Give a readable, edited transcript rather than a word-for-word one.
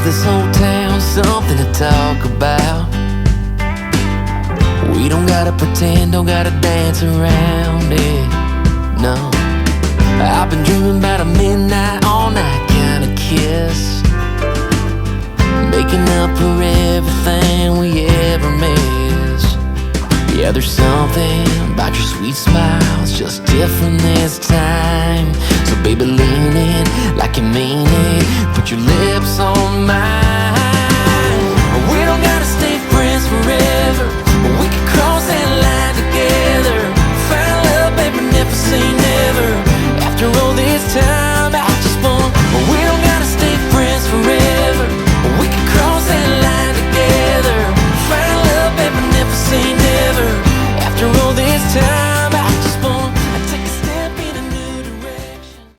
this whole town something to talk about? We don't gotta pretend, don't gotta dance around it, no. I've been dreaming about a midnight, all night kind of kiss, making up for everything we ever miss. Yeah, there's something about your sweet smile, it's just different this time. So baby, lean in like you mean it, put your lips on mine. We don't gotta